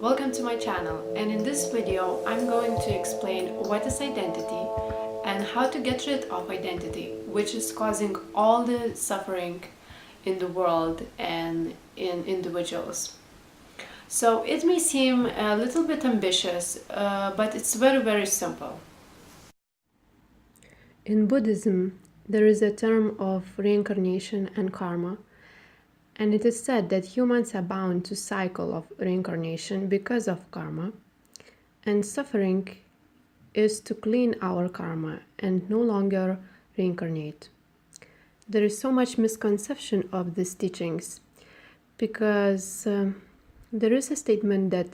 Welcome to my channel, and in this video I'm going to explain what is identity and how to get rid of identity, which is causing all the suffering in the world and in individuals. So it may seem a little bit ambitious, but it's very simple. In Buddhism, there is a term of reincarnation and karma. And it is said that humans are bound to cycle of reincarnation because of karma, and suffering is to clean our karma and no longer reincarnate. There is so much misconception of these teachings because there is a statement that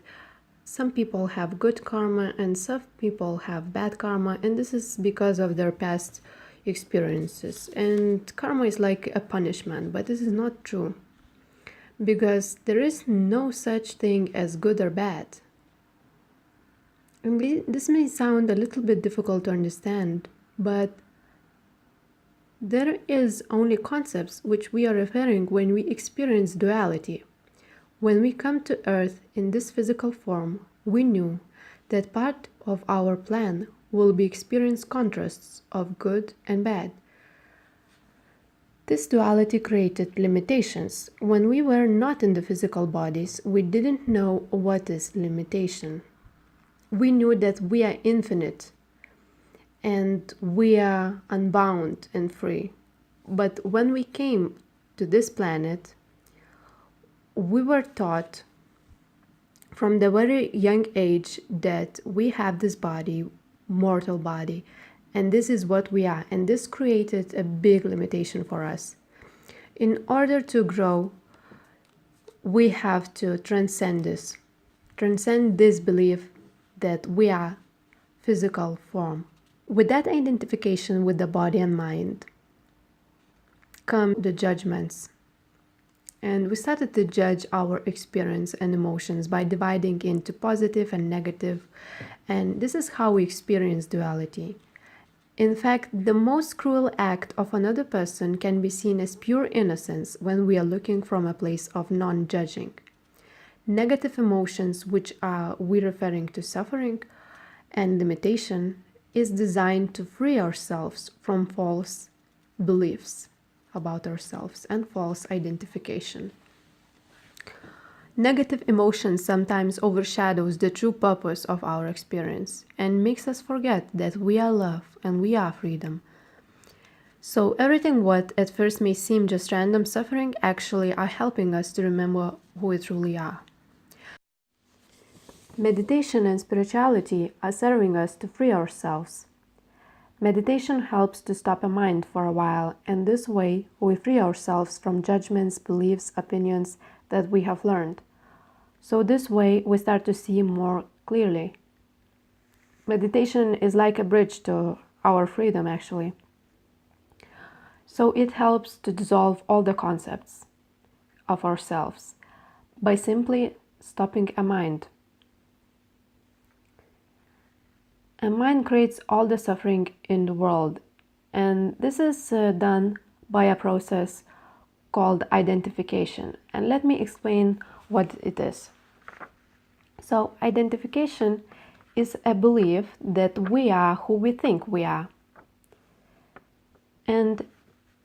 some people have good karma and some people have bad karma, and this is because of their past experiences. And karma is like a punishment, but this is not true. Because there is no such thing as good or bad. And this may sound a little bit difficult to understand, but there is only concepts which we are referring when we experience duality. When we come to Earth in this physical form, we knew that part of our plan will be experience contrasts of good and bad. This duality created limitations. When we were not in the physical bodies, we didn't know what is limitation. We knew that we are infinite and we are unbound and free. But when we came to this planet, we were taught from the very young age that we have this body, mortal body, and this is what we are, and this created a big limitation for us. In order to grow, we have to transcend this belief that we are physical form. With that identification with the body and mind come the judgments. And we started to judge our experience and emotions by dividing into positive and negative, and this is how we experience duality. In fact, the most cruel act of another person can be seen as pure innocence when we are looking from a place of non-judging. Negative emotions, which are we referring to suffering and limitation, is designed to free ourselves from false beliefs about ourselves and false identification. Negative emotions sometimes overshadows the true purpose of our experience and makes us forget that we are love and we are freedom. So everything what at first may seem just random suffering actually are helping us to remember who we truly are. Meditation and spirituality are serving us to free ourselves. Meditation helps to stop a mind for a while, and this way we free ourselves from judgments, beliefs, opinions that we have learned. So this way we start to see more clearly. Meditation is like a bridge to our freedom actually. So it helps to dissolve all the concepts of ourselves by simply stopping a mind. A mind creates all the suffering in the world, and this is done by a process called identification. And let me explain what it is. So identification is a belief that we are who we think we are. And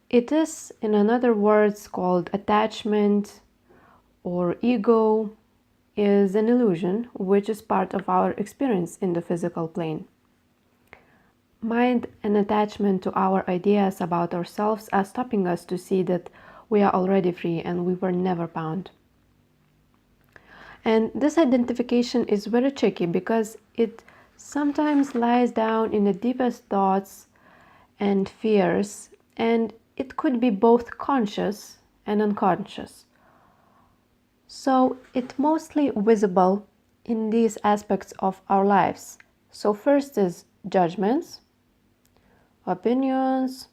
it is, in another words, called attachment or ego, is an illusion which is part of our experience in the physical plane. Mind and attachment to our ideas about ourselves are stopping us to see that we are already free and we were never bound. And this identification is very tricky because it sometimes lies down in the deepest thoughts and fears, and it could be both conscious and unconscious. So it's mostly visible in these aspects of our lives. So first is judgments, opinions.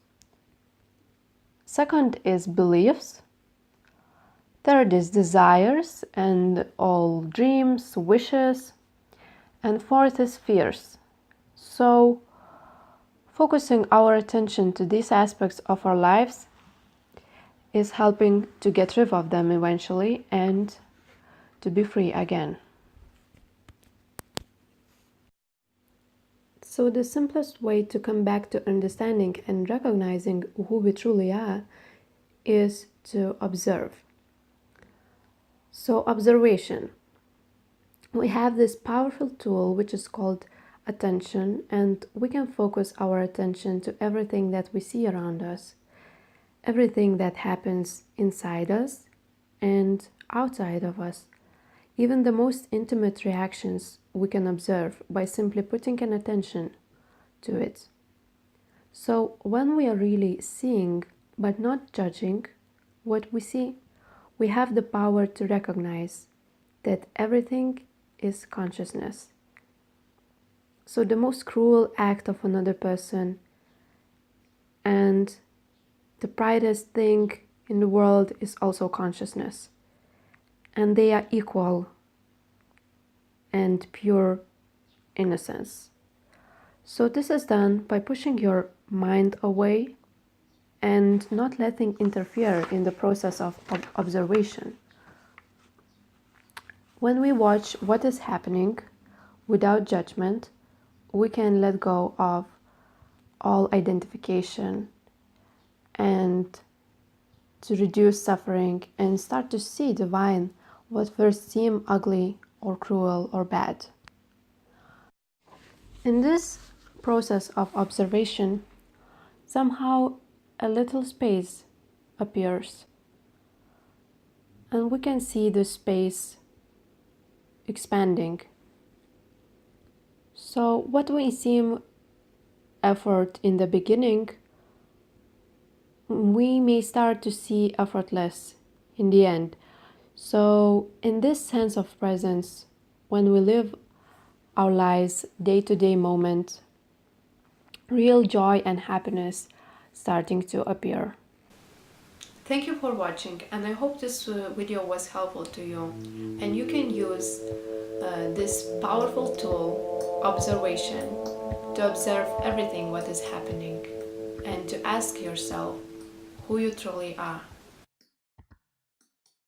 Second is beliefs. Third is desires and all dreams, wishes. And fourth is fears. So focusing our attention to these aspects of our lives is helping to get rid of them eventually and to be free again. So, the simplest way to come back to understanding and recognizing who we truly are is to observe. So, observation. We have this powerful tool which is called attention, and we can focus our attention to everything that we see around us, everything that happens inside us and outside of us. Even the most intimate reactions we can observe by simply putting an attention to it. So, when we are really seeing but not judging what we see, we have the power to recognize that everything is consciousness. So, the most cruel act of another person and the brightest thing in the world is also consciousness. And they are equal and pure innocence. So this is done by pushing your mind away and not letting interfere in the process of observation. When we watch what is happening without judgment, we can let go of all identification and to reduce suffering and start to see divine what first seemed ugly or cruel or bad. In this process of observation, somehow a little space appears, and we can see the space expanding. So, what may seem effort in the beginning, we may start to see effortless in the end. So, in this sense of presence, when we live our lives day to day moment, real joy and happiness starting to appear. Thank you for watching, and I hope this video was helpful to you, and you can use this powerful tool, observation, to observe everything what is happening and to ask yourself who you truly are.